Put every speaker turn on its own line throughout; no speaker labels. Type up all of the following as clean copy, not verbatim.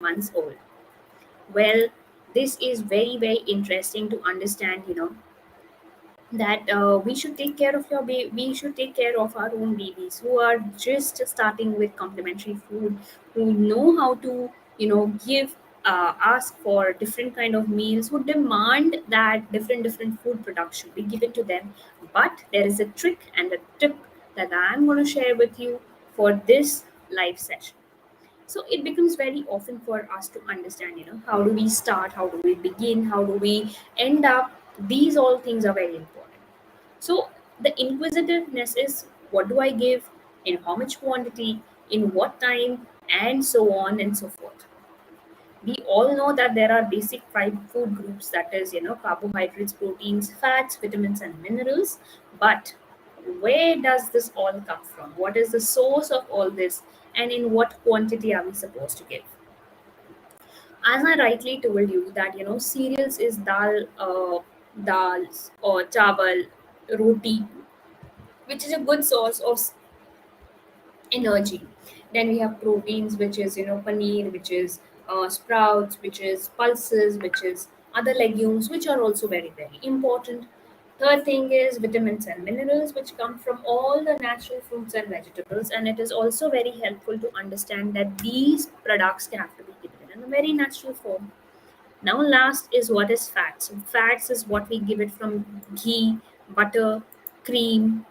months old. Well, this is very, very interesting to understand, that we should take care of we should take care of our own babies who are just starting with complementary food, who know how to give ask for different kind of meals, who demand that different food products should be given to them. But there is a trick and a tip that I'm going to share with you for this live session. So it becomes very often for us to understand, how do we start, how do we begin, how do we end up. These all things are very important. So the inquisitiveness is, what do I give, in how much quantity, in what time, and so on and so forth. We all know that there are basic five food groups, that is, carbohydrates, proteins, fats, vitamins, and minerals. But where does this all come from? What is the source of all this? And in what quantity are we supposed to give? As I rightly told you that cereals is dals or chawal, roti, which is a good source of energy. Then we have proteins, which is paneer, which is sprouts, which is pulses, which is other legumes, which are also very, very important. Third thing is vitamins and minerals, which come from all the natural fruits and vegetables, and it is also very helpful to understand that these products can have to be given in a very natural form. Now, last is what is fats. Fats is what we give it from ghee, butter, cream.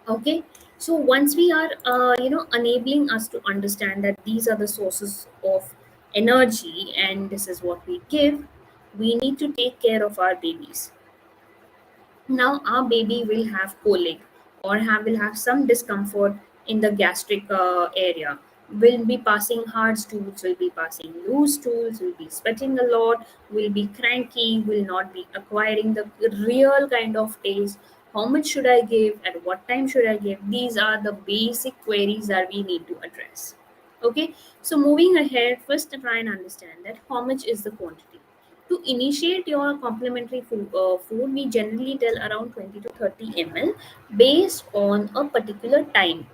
Okay, so once we are enabling us to understand that these are the sources of energy and this is what we give, we need to take care of our babies. Now our baby will have colic, or will have some discomfort in the gastric area, will be passing hard stools, will be passing loose stools, will be sweating a lot, will be cranky, will not be acquiring the real kind of taste. How much should I give, at what time should I give? These are the basic queries that we need to address. Okay, so moving ahead, first try and understand that how much is the quantity. To initiate your complementary food, we generally tell around 20 to 30 ml based on a particular time.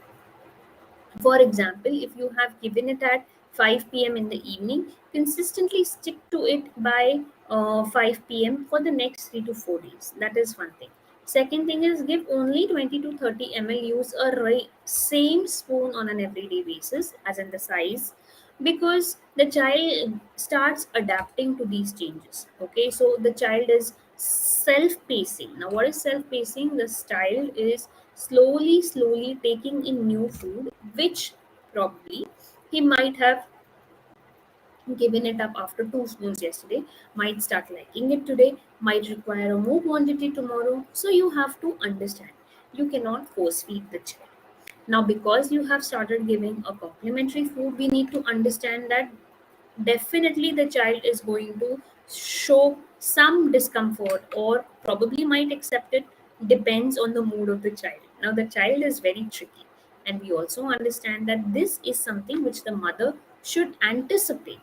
For example, if you have given it at 5 p.m. in the evening, consistently stick to it by 5 p.m. for the next 3 to 4 days. That is one thing. Second thing is, give only 20 to 30 ml. Use a same spoon on an everyday basis, as in the size, because the child starts adapting to these changes. Okay, so the child is self-pacing. Now, what is self-pacing? The child is slowly taking in new food, which probably he might have given it up after 2 spoons yesterday, might start liking it today, might require a more quantity tomorrow. So you have to understand, you cannot force feed the child. Now, because you have started giving a complementary food, we need to understand that definitely the child is going to show some discomfort, or probably might accept it, depends on the mood of the child. Now the child is very tricky, and we also understand that this is something which the mother should anticipate,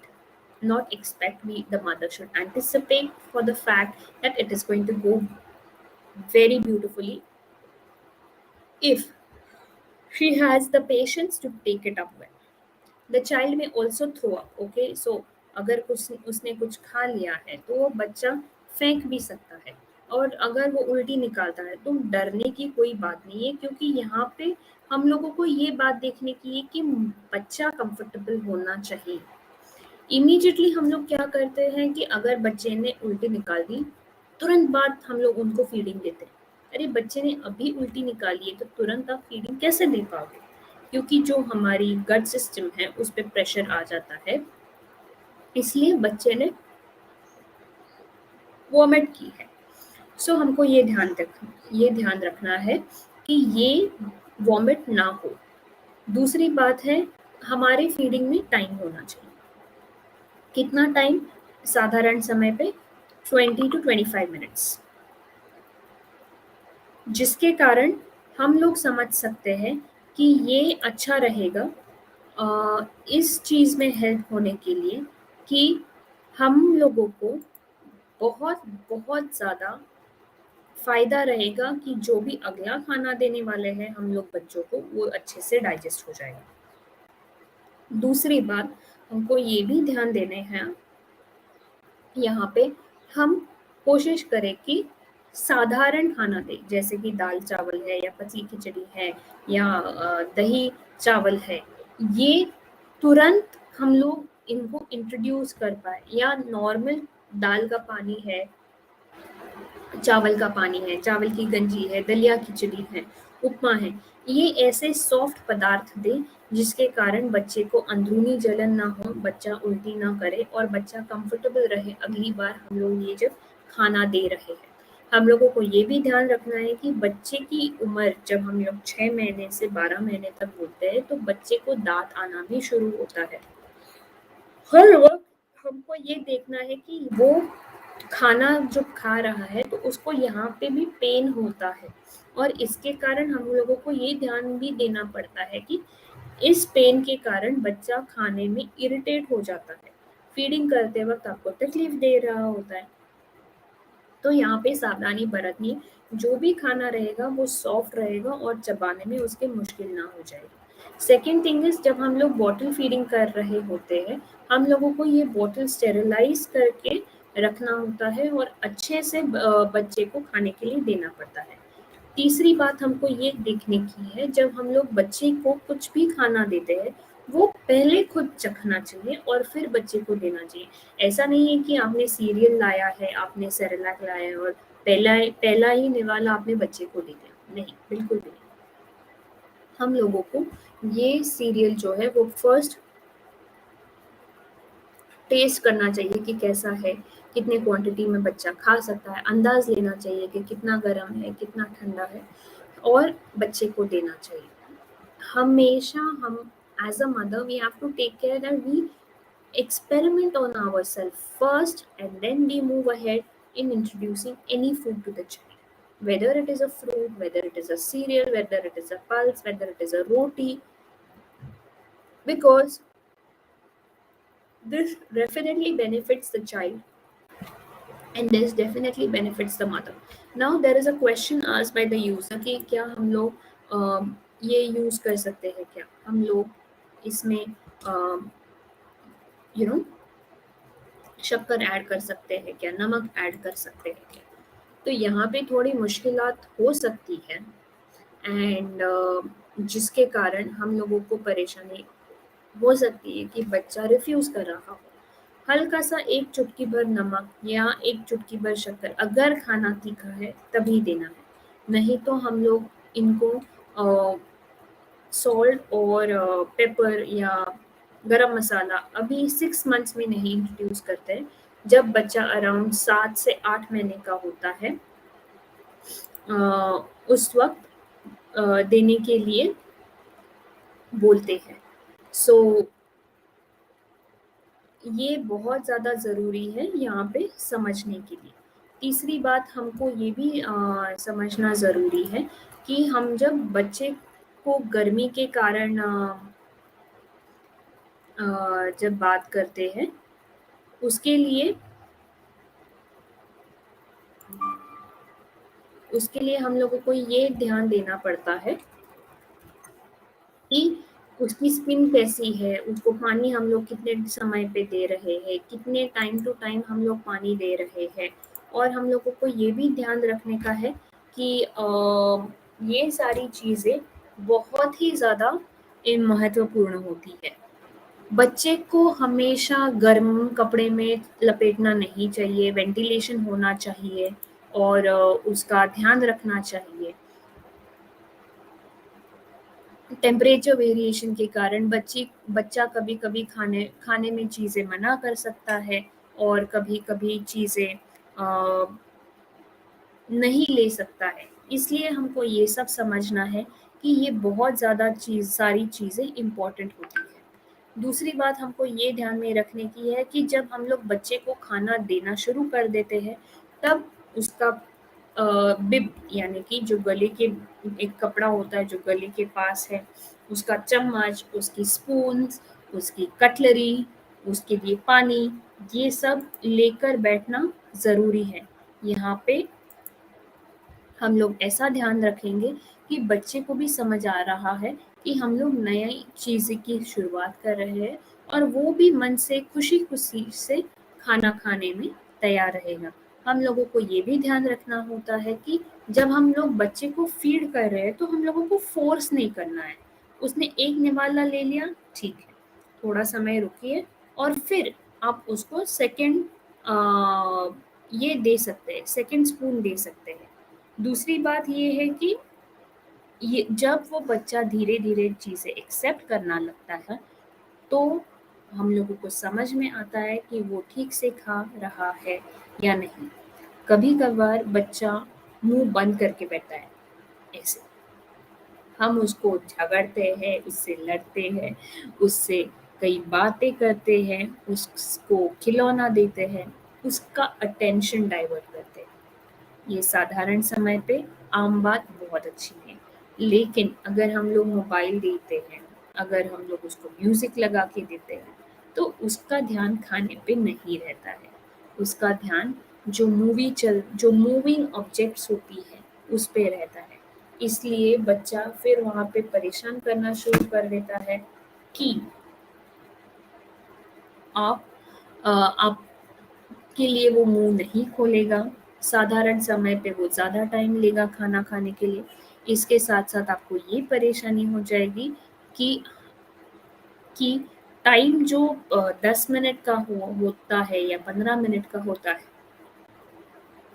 not expect. The mother should anticipate for the fact that it is going to go very beautifully if she has the patience to take it up well. The child में also throw up. Okay, सो अगर कुछ उसने कुछ खा लिया है तो वो बच्चा फेंक भी सकता है, और अगर वो उल्टी निकालता है तो डरने की कोई बात नहीं है, क्योंकि यहाँ पे हम लोगों को ये बात देखने की है कि बच्चा कंफर्टेबल होना चाहिए. इमीडिएटली हम लोग क्या करते हैं कि अगर बच्चे ने उल्टी निकाल दी, तुरंत बाद हम लोग उनको फीडिंग देते हैं. अरे बच्चे ने अभी उल्टी निकाली है तो तुरंत आप फीडिंग कैसे दे पाओगे? क्योंकि जो हमारी गट सिस्टम है उस पर प्रेशर आ जाता है, इसलिए बच्चे ने वॉमिट की है. सो हमको ये ध्यान रखना है कि ये वॉमिट ना हो. दूसरी बात है, हमारे फीडिंग में टाइम होना चाहिए. कितना टाइम? साधारण समय पे 20 to 25 मिनट्स, जिसके कारण हम लोग समझ सकते हैं कि ये अच्छा रहेगा इस चीज़ में हेल्प होने के लिए कि हम लोगों को बहुत बहुत ज़्यादा फ़ायदा रहेगा कि जो भी अगला खाना देने वाले हैं हम लोग बच्चों को, वो अच्छे से डाइजेस्ट हो जाएगा. दूसरी बात, हमको ये भी ध्यान देने हैं यहाँ पे, हम कोशिश करें कि साधारण खाना दें, जैसे कि दाल चावल है या पतली खिचड़ी है या दही चावल है। ये तुरंत हम लोग इनको इंट्रोड्यूस कर पाए, या नॉर्मल दाल का पानी है, चावल का पानी है, चावल की गंजी है, दलिया खिचड़ी है, उपमा है। ये ऐसे सॉफ्ट पदार्थ दें जिसके कारण बच्चे को अंदरूनी जलन ना हो, बच्चा उल्टी ना करे और बच्चा कंफर्टेबल रहे अगली बार हम लोग ये जब खाना दे रहे हैं। हम लोगों को ये भी ध्यान रखना है कि बच्चे की उम्र जब हम लोग 6 महीने से 12 महीने तक बोलते हैं तो बच्चे को दाँत आना भी शुरू होता है। हर वक़्त हमको ये देखना है कि वो खाना जो खा रहा है तो उसको यहाँ पे भी पेन होता है, और इसके कारण हम लोगों को ये ध्यान भी देना पड़ता है कि इस पेन के कारण बच्चा खाने में इरिटेट हो जाता है। फीडिंग करते वक़्त आपको तकलीफ दे रहा होता है। तो यहाँ पे सावधानी बरतनी, जो भी खाना रहेगा वो सॉफ्ट रहेगा और चबाने में उसके मुश्किल ना हो जाएगी। सेकंड थिंग इज़, जब हम लोग बॉटल फीडिंग कर रहे होते हैं, हम लोगों को ये बॉटल स्टेरिलाइज़ करके रखना होता है और अच्छे से बच्चे को खाने के लिए देना पड़ता है। तीसरी बात हमको ये देखने की है, जब हम लोग बच्चे को कुछ भी खाना देते हैं, वो पहले खुद चखना चाहिए और फिर बच्चे को देना चाहिए। ऐसा नहीं है कि आपने सीरियल लाया है, आपने सेरेलैक लाया है और पहला ही निवाला आपने बच्चे को दे दिया। नहीं, बिल्कुल भी नहीं। हम लोगों को ये सीरियल जो है वो फर्स्ट टेस्ट करना चाहिए कि कैसा है, कितने क्वांटिटी में बच्चा खा सकता है, अंदाज़ लेना चाहिए कि कितना गरम है, कितना ठंडा है, और बच्चे को देना चाहिए। हमेशा हम as a mother we have to take care that we experiment on ourselves first and then we move ahead in introducing any food to the child, whether it is a fruit, whether it is a cereal, whether it is a pulse, whether it is a roti, because this definitely benefits the child and this definitely benefits the mother. Now there is a question asked by the user कि क्या हम लोग ये use कर सकते हैं, क्या हम लोग इसमें यू नो शक्कर ऐड कर सकते हैं क्या, नमक ऐड कर सकते हैं क्या? तो यहाँ पे थोड़ी मुश्किलात हो सकती है, एंड जिसके कारण हम लोगों को परेशानी हो सकती है कि बच्चा रिफ्यूज़ कर रहा हो। हल्का सा एक चुटकी भर नमक या एक चुटकी भर शक्कर, अगर खाना तीखा है तभी देना है, नहीं तो हम लोग इनको सॉल्ट और पेपर या गरम मसाला अभी 6 मंथ्स में नहीं इंट्रोड्यूस करते हैं। जब बच्चा अराउंड 7 से 8 महीने का होता है उस वक़्त देने के लिए बोलते हैं। सो ये बहुत ज़्यादा ज़रूरी है यहाँ पे समझने के लिए। तीसरी बात हमको ये भी समझना ज़रूरी है कि हम जब बच्चे को गर्मी के कारण जब बात करते हैं, उसके लिए हम लोगों को ये ध्यान देना पड़ता है कि उसकी स्किन कैसी है, उसको पानी हम लोग कितने समय पे दे रहे हैं, कितने टाइम टू टाइम हम लोग पानी दे रहे हैं, और हम लोगों को ये भी ध्यान रखने का है कि ये सारी चीज़ें बहुत ही ज़्यादा महत्वपूर्ण होती है। बच्चे को हमेशा गर्म कपड़े में लपेटना नहीं चाहिए, वेंटिलेशन होना चाहिए और उसका ध्यान रखना चाहिए। टेम्परेचर वेरिएशन के कारण बच्चा कभी-कभी खाने में चीज़ें मना कर सकता है और कभी-कभी चीज़ें नहीं ले सकता है। इसलिए हमको ये सब समझना है कि ये बहुत ज़्यादा सारी चीज़ें इम्पोर्टेंट होती हैं। दूसरी बात हमको ये ध्यान में रखने की है कि जब हम लोग बच्चे को खाना देना शुरू कर देते हैं, तब उसका बिब यानी कि जो गले के एक कपड़ा होता है जो गले के पास है, उसका चम्मच, उसकी स्पून्स, उसकी कटलरी, उसके लिए पानी, ये सब लेकर बैठना ज़रूरी है। यहाँ पे हम लोग ऐसा ध्यान रखेंगे कि बच्चे को भी समझ आ रहा है कि हम लोग नई चीज़ की शुरुआत कर रहे हैं और वो भी मन से खुशी खुशी से खाना खाने में तैयार रहेगा। हम लोगों को ये भी ध्यान रखना होता है कि जब हम लोग बच्चे को फीड कर रहे हैं तो हम लोगों को फोर्स नहीं करना है। उसने एक निवाला ले लिया, ठीक है, थोड़ा समय रुकिए और फिर आप उसको सेकंड ये दे सकते हैं, सेकंड स्पून दे सकते हैं। दूसरी बात ये है कि ये जब वो बच्चा धीरे धीरे चीज़ें एक्सेप्ट करना लगता है तो हम लोगों को समझ में आता है कि वो ठीक से खा रहा है या नहीं। कभी कभार बच्चा मुंह बंद करके बैठा है ऐसे, हम उसको झगड़ते हैं, उससे लड़ते हैं, उससे कई बातें करते हैं, उसको खिलौना देते हैं, उसका अटेंशन डाइवर्ट करते हैं। ये साधारण समय पे आम बात बहुत अच्छी है। लेकिन अगर हम लोग मोबाइल देते हैं, अगर हम लोग उसको म्यूज़िक लगा के देते हैं, तो उसका ध्यान खाने पे नहीं रहता है। उसका ध्यान जो मूविंग ऑब्जेक्ट्स होती है, उस पे रहता है। इसलिए बच्चा फिर वहाँ पे परेशान करना शुरू कर देता है कि आप आपके लिए वो मुँह नहीं खोलेगा, साधारण समय पे वो ज़्यादा टाइम लेगा खाना खाने के लिए। इसके साथ-साथ आपको ये परेशानी हो जाएगी कि कि टाइम जो 10 मिनट का होता है या 15 मिनट का होता है,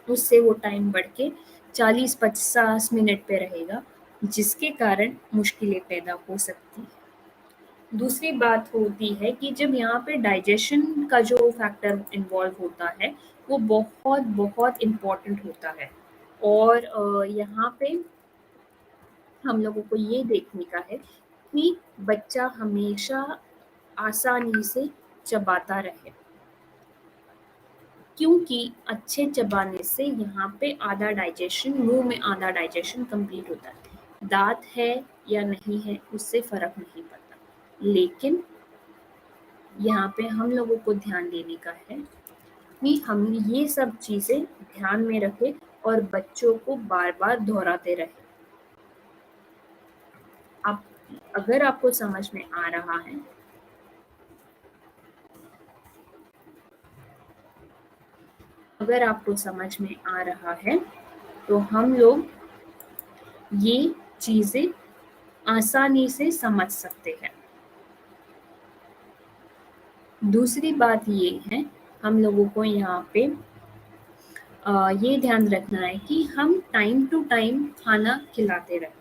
उससे वो टाइम बढ़ के 40-50 मिनट पे रहेगा, जिसके कारण मुश्किलें पैदा हो सकती हैं। दूसरी बात होती है कि जब यहाँ पे डाइजेशन का जो फैक्टर इन्वॉल्व होता है, वो बहुत बहुत इम्पोर्टेंट होता है। और यहाँ पे हम लोगों को ये देखने का है कि बच्चा हमेशा आसानी से चबाता रहे, क्योंकि अच्छे चबाने से यहाँ पे आधा डाइजेशन, मुंह में आधा डाइजेशन कंप्लीट होता है। दांत है या नहीं है उससे फर्क नहीं पड़ता, लेकिन यहाँ पे हम लोगों को ध्यान देने का है कि हम ये सब चीज़ें ध्यान में रखें और बच्चों को बार-बार दोहराते रहें। आप अगर आपको समझ में आ रहा है, अगर आपको समझ में आ रहा है, तो हम लोग ये चीज़ें आसानी से समझ सकते हैं। दूसरी बात ये है, हम लोगों को यहाँ पे ये ध्यान रखना है कि हम टाइम टू टाइम खाना खिलाते रहें।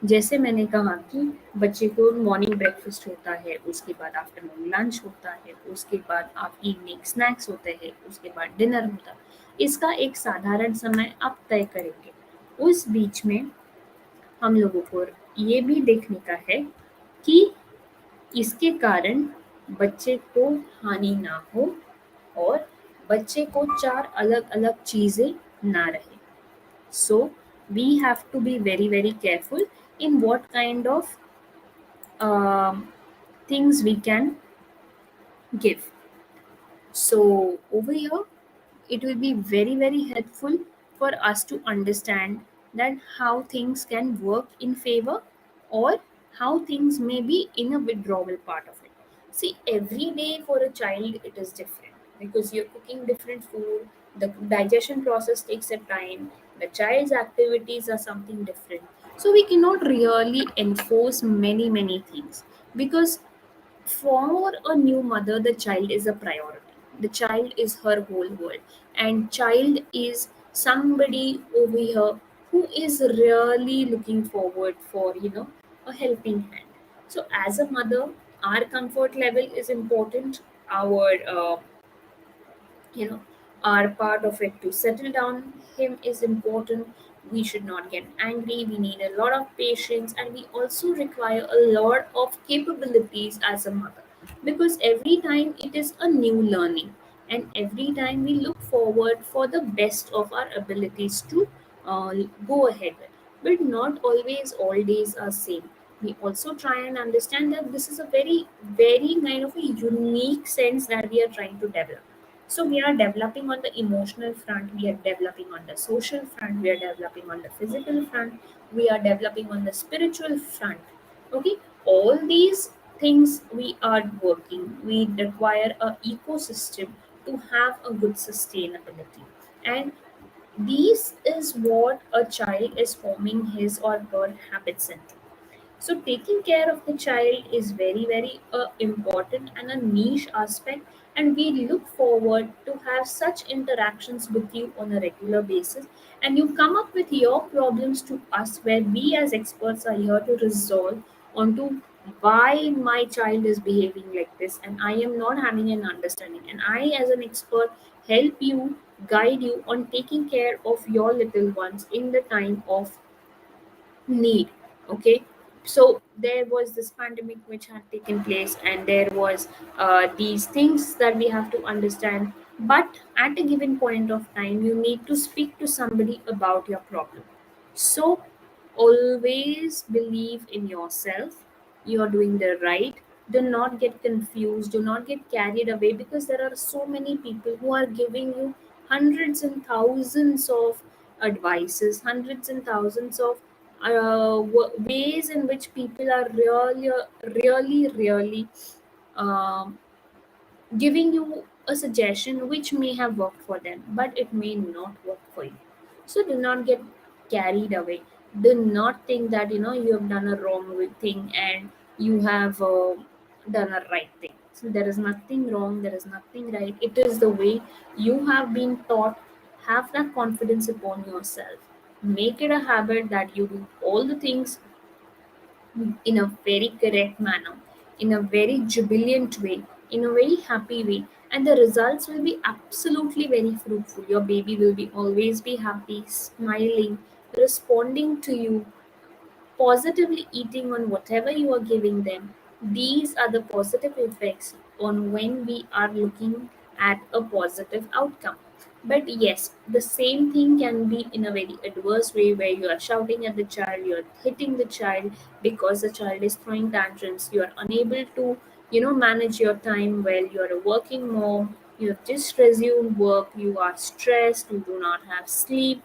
जैसे मैंने कहा कि बच्चे को मॉर्निंग ब्रेकफास्ट होता है, उसके बाद आफ्टरनून लंच होता है, उसके बाद आप इवनिंग स्नैक्स होते हैं, उसके बाद डिनर होता है। इसका एक साधारण समय आप तय करेंगे। उस बीच में हम लोगों को ये भी देखने का है कि इसके कारण बच्चे को हानि ना हो और बच्चे को 4 अलग-अलग चीज़ें ना रहें। So we have to be very very careful in what kind of um, things we can give. So over here, it will be very very helpful for us to understand that how things can work in favor or how things may be in a withdrawal part of it. See, every day for a child it is different because you're cooking different food, the digestion process takes a time, the child's activities are something different. So we cannot really enforce many things because for a new mother, the child is a priority. The child is her whole world, and child is somebody over here who is really looking forward for a helping hand. So, as a mother, our comfort level is important. Our you know our part of it to settle down him is important. We should not get angry, we need a lot of patience, and we also require a lot of capabilities as a mother, because every time it is a new learning, and every time we look forward for the best of our abilities to go ahead with. But not always all days are same. We also try and understand that this is a very kind of a unique sense that we are trying to develop. So we are developing on the emotional front, we are developing on the social front, we are developing on the physical front, we are developing on the spiritual front. Okay, all these things we are working, we require a ecosystem to have a good sustainability. And this is what a child is forming his or her habits into. So taking care of the child is very, very important and a niche aspect, and we look forward to have such interactions with you on a regular basis. And you come up with your problems to us, where we as experts are here to resolve onto why my child is behaving like this, and I am not having an understanding. And I, as an expert, help you, guide you on taking care of your little ones in the time of need. Okay, so there was this pandemic which had taken place, and there was these things that we have to understand. But at a given point of time, you need to speak to somebody about your problem. So always believe in yourself. You are doing the right. Do not get confused, do not get carried away, because there are so many people who are giving you hundreds and thousands of advices, hundreds and thousands of ways in which people are really um, giving you a suggestion which may have worked for them, but it may not work for you. So do not get carried away. Do not think that you have done a thing and you have done a right thing. So there is nothing wrong, there is nothing right. It is the way you have been taught. Have that confidence upon yourself. Make it a habit that you do all the things in a very correct manner, in a very jubilant way, in a very happy way, and the results will be absolutely very fruitful. Your baby will be always be happy, smiling, responding to you, positively eating on whatever you are giving them. These are the positive effects on when we are looking at a positive outcome. But yes, the same thing can be in a very adverse way, where you are shouting at the child, you are hitting the child because the child is throwing tantrums. You are unable to, manage your time well. You are a working mom, you have just resumed work, you are stressed, you do not have sleep,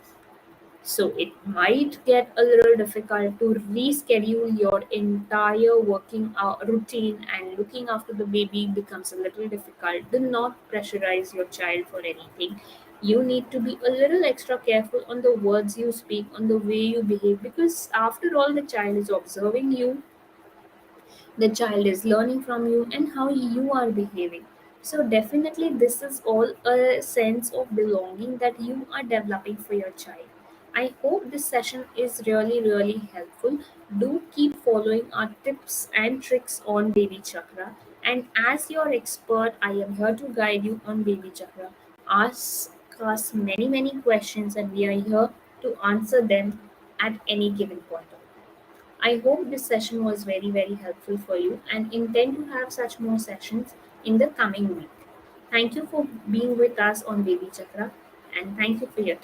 so it might get a little difficult to reschedule your entire working routine, and looking after the baby becomes a little difficult. Do not pressurize your child for anything. You need to be a little extra careful on the words you speak, on the way you behave, because after all, the child is observing you, the child is learning from you and how you are behaving. So definitely this is all a sense of belonging that you are developing for your child. I hope this session is really helpful. Do keep following our tips and tricks on baby chakra, and as your expert, I am here to guide you on baby chakra. Ask us many questions, and we are here to answer them at any given point. I hope this session was very helpful for you, and intend to have such more sessions in the coming week. Thank you for being with us on Baby Chakra, and thank you for your time.